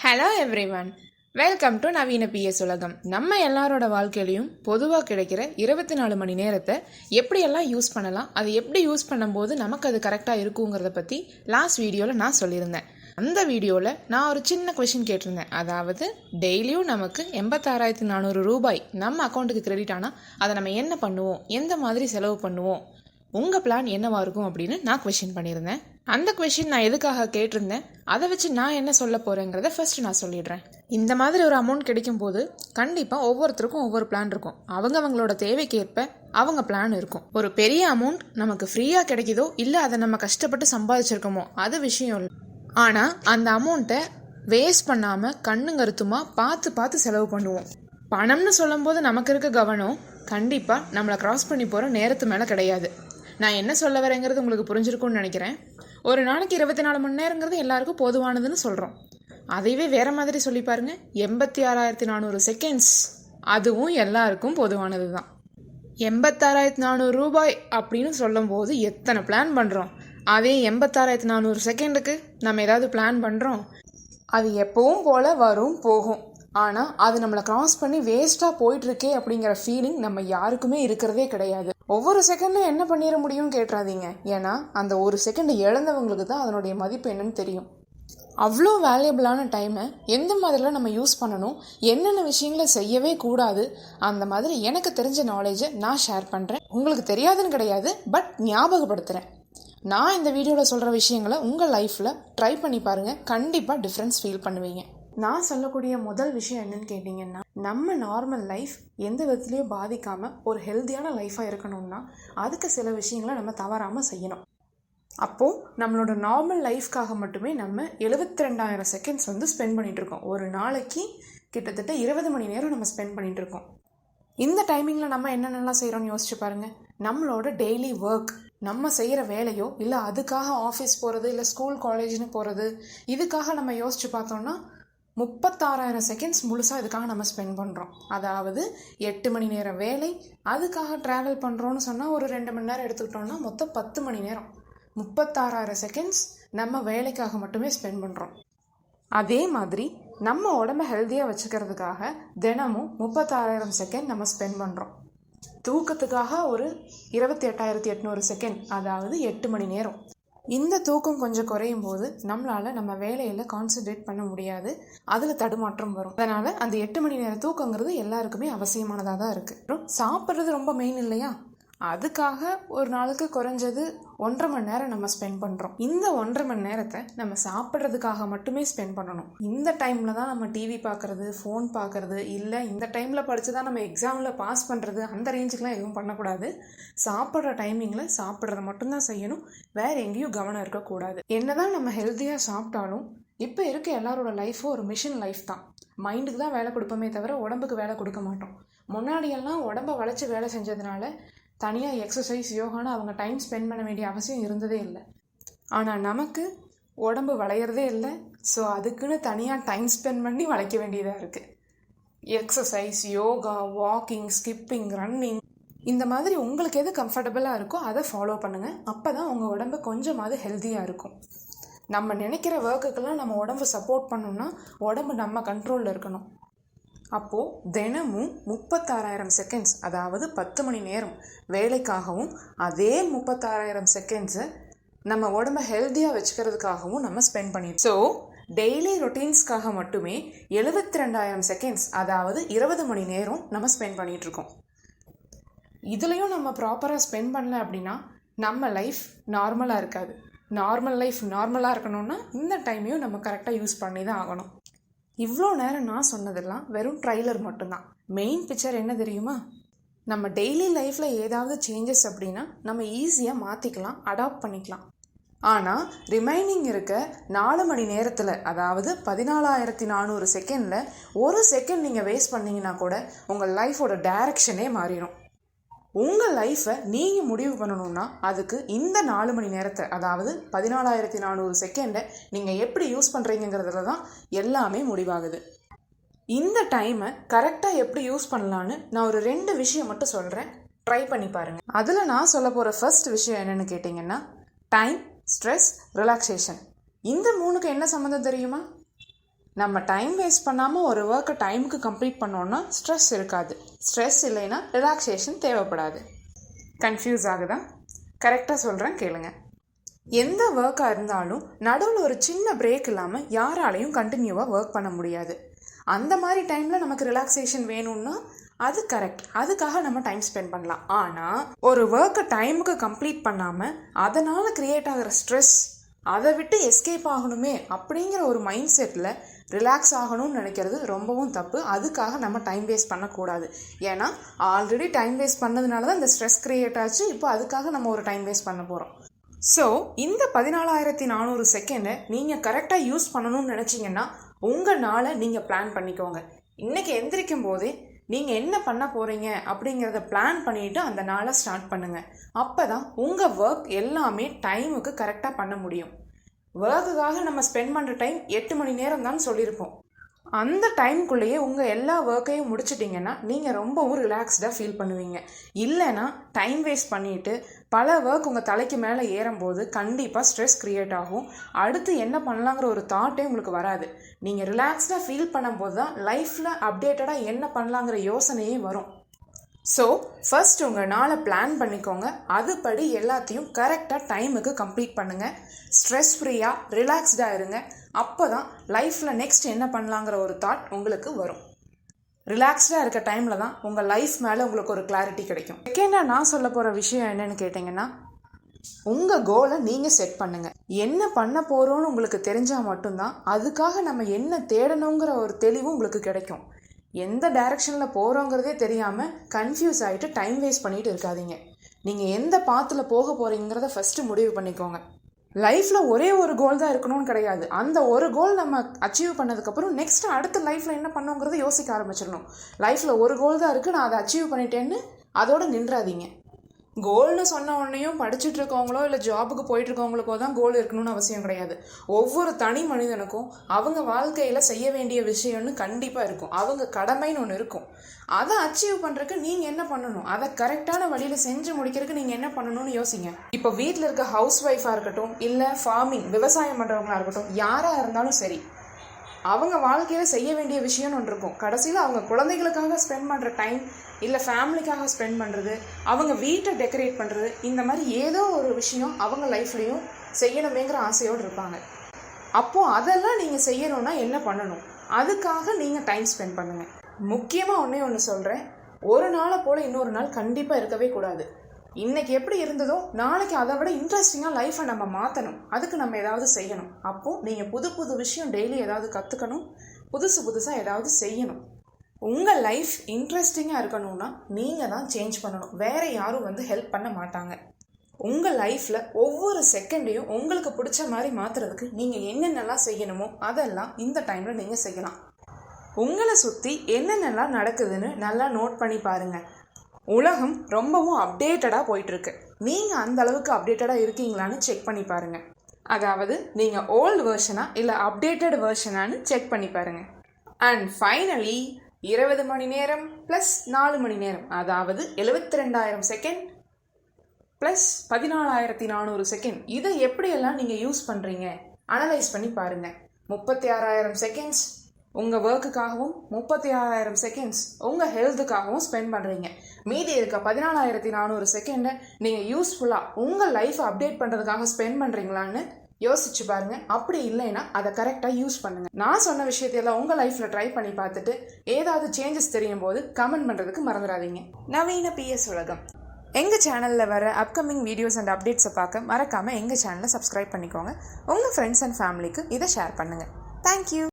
Hello everyone, welcome to நவீன PS உலகம். நம்ம எல்லாரோட வாழ்க்கையிலையும் பொதுவாக கிடைக்கிற 24 மணி நேரத்தை எப்படியெல்லாம் யூஸ் பண்ணலாம், அது எப்படி யூஸ் பண்ணும்போது நமக்கு அது கரெக்டாக இருக்குங்கிறத பற்றி லாஸ்ட் வீடியோவில் நான் சொல்லியிருந்தேன். அந்த வீடியோவில் நான் ஒரு சின்ன கொஷின் கேட்டிருந்தேன். அதாவது டெய்லியும் நமக்கு 86,400 ரூபாய் நம்ம அக்கௌண்ட்டுக்கு கிரெடிட் ஆனால் அதை நம்ம என்ன பண்ணுவோம், எந்த மாதிரி செலவு பண்ணுவோம், உங்கள் பிளான் என்னவாக இருக்கும் அப்படின்னு நான் கொஷின் பண்ணியிருந்தேன். அந்த கொஷின் நான் எதுக்காக கேட்டிருந்தேன், அதை வச்சு நான் என்ன சொல்ல போகிறேங்கிறத ஃபர்ஸ்ட் நான் சொல்லிடுறேன். இந்த மாதிரி ஒரு அமௌண்ட் கிடைக்கும் போது கண்டிப்பாக ஒவ்வொருத்தருக்கும் ஒவ்வொரு பிளான் இருக்கும். அவங்களோட தேவைக்கேற்ப அவங்க பிளான் இருக்கும். ஒரு பெரிய அமௌண்ட் நமக்கு ஃப்ரீயாக கிடைக்குதோ இல்லை அதை நம்ம கஷ்டப்பட்டு சம்பாதிச்சிருக்கோமோ அது விஷயம் இல்லை. ஆனால் அந்த அமௌண்ட்டை வேஸ்ட் பண்ணாமல் கண்ணும் கருத்துமாக பார்த்து செலவு பண்ணுவோம். பணம்னு சொல்லும் போது நமக்கு இருக்க கவனம் கண்டிப்பாக நம்மளை கிராஸ் பண்ணி போகிற நேரத்து மேலே கிடையாது. நான் என்ன சொல்ல வரேங்கிறது உங்களுக்கு புரிஞ்சிருக்கும்னு நினைக்கிறேன். ஒரு நாளைக்கு 24 மணி நேரங்கிறது எல்லாருக்கும் பொதுவானதுன்னு சொல்கிறோம். அதைவே வேறு மாதிரி சொல்லி பாருங்க, 86,400 செகண்ட்ஸ் அதுவும் எல்லாருக்கும் பொதுவானது தான். 86,400 ரூபாய் அப்படின்னு சொல்லும் போது எத்தனை பிளான் பண்ணுறோம். அதே 86,400 செகண்டுக்கு நம்ம ஏதாவது பிளான் பண்ணுறோம். அது எப்பவும் போல் வரும் போகும். ஆனால் அது நம்மளை கிராஸ் பண்ணி வேஸ்ட்டாக போயிட்டுருக்கே அப்படிங்கிற ஃபீலிங் நம்ம யாருக்குமே இருக்கிறதே கிடையாது. ஒவ்வொரு செகண்ட்லையும் என்ன பண்ணிட முடியும்னு கேட்டுறாதீங்க. ஏன்னா அந்த ஒரு செகண்ட் இழந்தவங்களுக்கு தான் அதனுடைய மதிப்பு என்னன்னு தெரியும். அவ்வளோ வேல்யூபிளான டைமை எந்த மாதிரிலாம் நம்ம யூஸ் பண்ணணும், என்னென்ன விஷயங்களை செய்யவே கூடாது, அந்த மாதிரி எனக்கு தெரிஞ்ச நாலேஜை நான் ஷேர் பண்ணுறேன். உங்களுக்கு தெரியாதுன்னு கிடையாது, பட் ஞாபகப்படுத்துகிறேன். நான் இந்த வீடியோவில் சொல்கிற விஷயங்களை உங்கள் லைஃப்பில் ட்ரை பண்ணி பாருங்கள். கண்டிப்பாக டிஃப்ரென்ஸ் ஃபீல் பண்ணுவீங்க. நான் சொல்லக்கூடிய முதல் விஷயம் என்னன்னு கேட்டிங்கன்னா, நம்ம நார்மல் லைஃப் எந்த விதத்துலையும் பாதிக்காமல் ஒரு ஹெல்த்தியான லைஃபாக இருக்கணும்னா அதுக்கு சில விஷயங்களை நம்ம தவறாமல் செய்யணும். அப்போது நம்மளோட நார்மல் லைஃப்காக மட்டுமே நம்ம 72,000 செகண்ட்ஸ் ஸ்பெண்ட் பண்ணிகிட்ருக்கோம். ஒரு நாளைக்கு கிட்டத்தட்ட 20 மணி நேரம் நம்ம ஸ்பெண்ட் பண்ணிகிட்ருக்கோம். இந்த டைமிங்கில் நம்ம என்னென்னலாம் செய்கிறோன்னு யோசிச்சு பாருங்கள். நம்மளோட டெய்லி ஒர்க், நம்ம செய்கிற வேலையோ இல்லை அதுக்காக ஆஃபீஸ் போகிறது இல்லை ஸ்கூல் காலேஜ்னு போகிறது, இதுக்காக நம்ம யோசிச்சு பார்த்தோன்னா 36,000 செகண்ட்ஸ் முழுசாக இதுக்காக நம்ம ஸ்பெண்ட் பண்ணுறோம். அதாவது 8 மணி நேரம் வேலை, அதுக்காக ட்ராவல் பண்ணுறோன்னு சொன்னால் ஒரு 2 மணி நேரம் எடுத்துக்கிட்டோம்னா மொத்தம் 10 மணி நேரம். 36,000 செகண்ட்ஸ் நம்ம வேலைக்காக மட்டுமே ஸ்பெண்ட் பண்ணுறோம். அதே மாதிரி நம்ம உடம்பை ஹெல்த்தியாக வச்சுக்கிறதுக்காக தினமும் 36,000 செகண்ட் நம்ம ஸ்பெண்ட் பண்ணுறோம். தூக்கத்துக்காக ஒரு 28,800 செகண்ட், அதாவது 8 மணி நேரம். இந்த தூக்கம் கொஞ்சம் குறையும் போது நம்மளால் நம்ம வேலையில் கான்சென்ட்ரேட் பண்ண முடியாது, அதில் தடுமாற்றம் வரும். அதனால் அந்த 8 மணி நேரம் தூக்கங்கிறது எல்லாருக்குமே அவசியமானதாக தான் இருக்குது. அப்புறம் சாப்பிட்றது ரொம்ப மெயின் இல்லையா, அதுக்காக ஒரு நாளுக்கு குறைஞ்சது 1.5 மணி நேரம் நம்ம ஸ்பெண்ட் பண்ணுறோம். இந்த 1.5 மணி நேரத்தை நம்ம சாப்பிட்றதுக்காக மட்டுமே ஸ்பெண்ட் பண்ணணும். இந்த டைமில் தான் நம்ம டிவி பார்க்குறது, ஃபோன் பார்க்குறது, இல்லை இந்த டைமில் படித்து தான் நம்ம எக்ஸாமில் பாஸ் பண்ணுறது, அந்த ரேஞ்சுக்கெலாம் எதுவும் பண்ணக்கூடாது. சாப்பிட்ற டைமிங்கில் சாப்பிட்றத மட்டும்தான் செய்யணும், வேறு எங்கேயும் கவனம் இருக்கக்கூடாது. என்னதான் நம்ம ஹெல்த்தியாக சாப்பிட்டாலும் இப்போ இருக்க எல்லாரோட லைஃப்பும் ஒரு மிஷின் லைஃப் தான். மைண்டுக்கு தான் வேலை கொடுப்போமே தவிர உடம்புக்கு வேலை கொடுக்க மாட்டோம். முன்னாடியெல்லாம் உடம்பை வளைச்சி வேலை செஞ்சதுனால தனியாக எக்ஸசைஸ், யோகான்னு அவங்க டைம் ஸ்பெண்ட் பண்ண வேண்டிய அவசியம் இருந்ததே இல்லை. ஆனால் நமக்கு உடம்பு வளையிறதே இல்லை. ஸோ அதுக்குன்னு தனியாக டைம் ஸ்பெண்ட் பண்ணி வளைக்க வேண்டியதாக இருக்குது. Exercise, yoga, walking, skipping, running, இந்த மாதிரி உங்களுக்கு எது கம்ஃபர்டபுளாக இருக்கோ அதை ஃபாலோ பண்ணுங்கள். அப்போ தான் உங்கள் உடம்பு கொஞ்சமாவது ஹெல்த்தியாக இருக்கும். நம்ம நினைக்கிற ஒர்க்குக்கெல்லாம் நம்ம உடம்பு சப்போர்ட் பண்ணோம்னா உடம்பு நம்ம கண்ட்ரோலில் இருக்கணும். அப்போது தினமும் 36,000 செகண்ட்ஸ், அதாவது 10 மணி நேரம் வேலைக்காகவும் அதே 36,000 செகண்ட்ஸை நம்ம உடம்பை ஹெல்த்தியாக வச்சுக்கிறதுக்காகவும் நம்ம ஸ்பெண்ட் பண்ணிடுறோம். ஸோ டெய்லி ரொட்டீன்ஸ்க்காக மட்டுமே 72,000 செகண்ட்ஸ், அதாவது 20 மணி நேரம் நம்ம ஸ்பெண்ட் பண்ணிகிட்ருக்கோம். இதுலேயும் நம்ம ப்ராப்பராக ஸ்பெண்ட் பண்ணல அப்படின்னா நம்ம லைஃப் நார்மலாக இருக்காது. நார்மல் லைஃப் நார்மலாக இருக்கணும்னா இந்த டைமையும் நம்ம கரெக்டாக யூஸ் பண்ணி தான் ஆகணும். இவ்வளோ நேரம் நான் சொன்னதெல்லாம் வெறும் ட்ரைலர் மட்டும்தான். மெயின் பிக்சர் என்ன தெரியுமா, நம்ம டெய்லி லைஃப்பில் ஏதாவது சேஞ்சஸ் அப்படின்னா நம்ம ஈஸியாக மாற்றிக்கலாம், அடாப்ட் பண்ணிக்கலாம். ஆனால் ரிமைனிங் இருக்க 4 மணி நேரத்தில், அதாவது 14,400 செகண்டில் ஒரு செகண்ட் நீங்கள் வேஸ்ட் பண்ணிங்கன்னா கூட உங்கள் லைஃபோட டைரக்ஷனே மாறிடும். உங்கள் லைஃப்பை நீங்கள் முடிவு பண்ணணுன்னா அதுக்கு இந்த 4 மணி நேரத்தை, அதாவது 14,400 செகண்டை நீங்கள் எப்படி யூஸ் பண்ணுறீங்கிறதுல தான் எல்லாமே முடிவாகுது. இந்த டைமை கரெக்டாக எப்படி யூஸ் பண்ணலான்னு நான் ஒரு 2 விஷயம் மட்டும் சொல்கிறேன், ட்ரை பண்ணி பாருங்கள். அதில் நான் சொல்ல போகிற ஃபர்ஸ்ட் விஷயம் என்னென்னு கேட்டிங்கன்னா, டைம், ஸ்ட்ரெஸ், ரிலாக்ஸேஷன். இந்த 3க்கு என்ன சம்மந்தம் தெரியுமா? நம்ம டைம் வேஸ்ட் பண்ணாமல் ஒரு ஒர்க்கை டைமுக்கு கம்ப்ளீட் பண்ணோன்னா ஸ்ட்ரெஸ் இருக்காது. ஸ்ட்ரெஸ் இல்லைன்னா ரிலாக்ஸேஷன் தேவைப்படாது. கன்ஃபியூஸ் ஆகுதா? கரெக்டாக சொல்கிறேன், கேளுங்க. எந்த ஒர்க்காக இருந்தாலும் நடுவில் ஒரு சின்ன பிரேக் இல்லாமல் யாராலையும் கண்டினியூவாக ஒர்க் பண்ண முடியாது. அந்த மாதிரி டைமில் நமக்கு ரிலாக்ஸேஷன் வேணும்னா அது கரெக்ட், அதுக்காக நம்ம டைம் ஸ்பெண்ட் பண்ணலாம். ஆனால் ஒரு ஒர்க்கை டைமுக்கு கம்ப்ளீட் பண்ணாமல் அதனால் க்ரியேட் ஆகிற ஸ்ட்ரெஸ், அதை விட்டு எஸ்கேப் ஆகணுமே அப்படிங்கிற ஒரு மைண்ட் செட்டில் ரிலாக்ஸ் ஆகணும்னு நினைக்கிறது ரொம்பவும் தப்பு. அதுக்காக நம்ம டைம் வேஸ்ட் பண்ணக்கூடாது. ஏன்னா ஆல்ரெடி டைம் வேஸ்ட் பண்ணதுனால தான் இந்த ஸ்ட்ரெஸ் க்ரியேட் ஆச்சு. இப்போ அதுக்காக நம்ம ஒரு டைம் வேஸ்ட் பண்ண போகிறோம். ஸோ இந்த 14,400 செகண்டை நீங்கள் கரெக்டாக யூஸ் பண்ணணும்னு நினச்சிங்கன்னா உங்கள் நாளை நீங்கள் பிளான் பண்ணிக்கோங்க. இன்றைக்கி எந்திரிக்கும் போதே நீங்கள் என்ன பண்ண போகிறீங்க அப்படிங்கிறத பிளான் பண்ணிவிட்டு அந்த நாளை ஸ்டார்ட் பண்ணுங்கள். அப்போ தான் உங்கள் ஒர்க் எல்லாமே டைமுக்கு கரெக்டாக பண்ண முடியும். ஒர்க்குக்காக நம்ம ஸ்பெண்ட் பண்ணுற டைம் 8 மணி நேரம் தான் சொல்லியிருப்போம். அந்த டைம்குள்ளேயே உங்கள் எல்லா ஒர்க்கையும் முடிச்சிட்டிங்கன்னா நீங்கள் ரொம்பவும் ரிலாக்ஸ்டாக ஃபீல் பண்ணுவீங்க. இல்லைன்னா டைம் வேஸ்ட் பண்ணிவிட்டு பல ஒர்க் உங்கள் தலைக்கு மேலே ஏறும்போது கண்டிப்பாக ஸ்ட்ரெஸ் க்ரியேட் ஆகும். அடுத்து என்ன பண்ணலாங்கிற ஒரு தாட்டே உங்களுக்கு வராது. நீங்கள் ரிலாக்ஸ்டாக ஃபீல் பண்ணும்போது தான் லைஃப்பில் அப்டேட்டடாக என்ன பண்ணலாங்கிற யோசனையே வரும். ஸோ ஃபர்ஸ்ட் உங்கள் நாளை பிளான் பண்ணிக்கோங்க. அதுபடி எல்லாத்தையும் கரெக்டாக டைமுக்கு கம்ப்ளீட் பண்ணுங்கள். ஸ்ட்ரெஸ் ஃப்ரீயாக ரிலாக்ஸ்டாக இருங்க. அப்போ தான் லைஃப்பில் நெக்ஸ்ட் என்ன பண்ணலாங்கிற ஒரு தாட் உங்களுக்கு வரும். ரிலாக்ஸ்டாக இருக்க டைமில் தான் உங்கள் லைஃப் மேலே உங்களுக்கு ஒரு கிளாரிட்டி கிடைக்கும். செகண்டாக நான் சொல்ல போகிற விஷயம் என்னன்னு கேட்டிங்கன்னா, உங்கள் கோலை நீங்கள் செட் பண்ணுங்கள். என்ன பண்ண போகிறோன்னு உங்களுக்கு தெரிஞ்சால் மட்டும்தான் அதுக்காக நம்ம என்ன தேடணுங்கிற ஒரு தெளிவும் உங்களுக்கு கிடைக்கும். எந்த டைரக்ஷனில் போகிறோங்கிறதே தெரியாமல் கன்ஃபியூஸ் ஆகிட்டு டைம் வேஸ்ட் பண்ணிட்டு இருக்காதீங்க. நீங்கள் எந்த பாத்தில் போக போகிறீங்கிறத ஃபஸ்ட்டு முடிவு பண்ணிக்கோங்க. லைஃப்பில் ஒரே ஒரு கோல் தான் இருக்கணும்னு கிடையாது. அந்த ஒரு கோல் நம்ம அச்சீவ் பண்ணதுக்கப்புறம் நெக்ஸ்ட்டு அடுத்த லைஃப்பில் என்ன பண்ணுங்கிறத யோசிக்க ஆரம்பிச்சிடணும். லைஃப்பில் ஒரு கோல் தான் இருக்குது, நான் அதை அச்சீவ் பண்ணிட்டேன்னு அதோடு நின்றாதீங்க. கோல்னு சொன்ன உடனேயும் படிச்சுட்டு இருக்கவங்களோ இல்லை ஜாபுக்கு போயிட்டு இருக்கவங்களுக்கோ தான் கோல் இருக்கணும்னு அவசியம் கிடையாது. ஒவ்வொரு தனி மனிதனுக்கும் அவங்க வாழ்க்கையில் செய்ய வேண்டிய விஷயம்னு கண்டிப்பாக இருக்கும். அவங்க கடமைன்னு ஒன்று இருக்கும். அதை அச்சீவ் பண்ணுறதுக்கு நீங்கள் என்ன பண்ணணும், அதை கரெக்டான வழியில் செஞ்சு முடிக்கிறதுக்கு நீங்கள் என்ன பண்ணணும்னு யோசிங்க. இப்போ வீட்டில் இருக்க ஹவுஸ் ஒய்ஃபாக இருக்கட்டும், இல்லை ஃபார்மிங் விவசாயம் பண்ணுறவங்களா இருக்கட்டும், யாராக இருந்தாலும் சரி, அவங்க வாழ்க்கையில் செய்ய வேண்டிய விஷயம்னு ஒன்று இருக்கும். கடைசியில் அவங்க குழந்தைகளுக்காக ஸ்பெண்ட் பண்ணுற டைம், இல்லை ஃபேமிலிக்காக ஸ்பெண்ட் பண்ணுறது, அவங்க வீட்டை டெக்கரேட் பண்ணுறது, இந்த மாதிரி ஏதோ ஒரு விஷயம் அவங்க லைஃப்லேயும் செய்யணுமேங்கிற ஆசையோடு இருப்பாங்க. அப்போது அதெல்லாம் நீங்கள் செய்யணும்னா என்ன பண்ணணும், அதுக்காக நீங்கள் டைம் ஸ்பெண்ட் பண்ணுங்கள். முக்கியமாக ஒன்று சொல்கிறேன், ஒரு நாளை போல் இன்னொரு நாள் கண்டிப்பாக இருக்கவே கூடாது. இன்றைக்கி எப்படி இருந்ததோ நாளைக்கு அதை விட இன்ட்ரெஸ்டிங்காக லைஃப்பை நம்ம மாற்றணும். அதுக்கு நம்ம ஏதாவது செய்யணும். அப்போது நீங்கள் புது புது விஷயம் டெய்லி ஏதாவது கற்றுக்கணும், புதுசாக ஏதாவது செய்யணும். உங்கள் லைஃப் இன்ட்ரெஸ்டிங்காக இருக்கணும்னா நீங்கள் தான் சேஞ்ச் பண்ணணும். வேறு யாரும் ஹெல்ப் பண்ண மாட்டாங்க. உங்கள் லைஃப்பில் ஒவ்வொரு செகண்டையும் உங்களுக்கு பிடிச்ச மாதிரி மாற்றுறதுக்கு நீங்கள் என்னென்னலாம் செய்யணுமோ அதெல்லாம் இந்த டைமில் நீங்கள் செய்யலாம். உங்களை சுற்றி என்னென்னலாம் நடக்குதுன்னு நல்லா நோட் பண்ணி பாருங்கள். உலகம் ரொம்பவும் அப்டேட்டடாக போயிட்டுருக்கு. நீங்கள் அந்த அளவுக்கு அப்டேட்டடாக இருக்கீங்களான்னு செக் பண்ணி பாருங்கள். அதாவது நீங்கள் ஓல்டு வெர்ஷனா இல்லை அப்டேட்டட் வெர்ஷனான்னு செக் பண்ணி பாருங்கள். அண்ட் ஃபைனலி 20 மணி நேரம் ப்ளஸ் 4 மணி நேரம், அதாவது 72,000 செகண்ட் ப்ளஸ் 14,400 செகண்ட், இதை எப்படியெல்லாம் நீங்கள் யூஸ் பண்ணுறீங்க அனலைஸ் பண்ணி பாருங்கள். 36,000 செகண்ட்ஸ் உங்கள் ஒர்க்குக்காகவும் 36,000 செகண்ட்ஸ் உங்கள் ஹெல்த்துக்காகவும் ஸ்பெண்ட் பண்ணுறீங்க. மீதி இருக்க 14,400 செகண்டை நீங்கள் யூஸ்ஃபுல்லாக உங்கள் லைஃப்பை அப்டேட் பண்ணுறதுக்காக ஸ்பெண்ட் பண்ணுறீங்களான்னு யோசிச்சு பாருங்கள். அப்படி இல்லைன்னா அதை கரெக்டாக யூஸ் பண்ணுங்கள். நான் சொன்ன விஷயத்தையெல்லாம் உங்கள் லைஃப்பில் ட்ரை பண்ணி பார்த்துட்டு ஏதாவது சேஞ்சஸ் தெரியும் போது கமெண்ட் பண்ணுறதுக்கு மறந்துடாதீங்க. நவீன PS உலகம் எங்கள் சேனலில் வர அப்கமிங் வீடியோஸ் அண்ட் அப்டேட்ஸை பார்க்க மறக்காமல் எங்கள் சேனலை சப்ஸ்கிரைப் பண்ணிக்கோங்க. உங்கள் ஃப்ரெண்ட்ஸ் அண்ட் ஃபேமிலிக்கு இதை ஷேர் பண்ணுங்கள். தேங்க்யூ.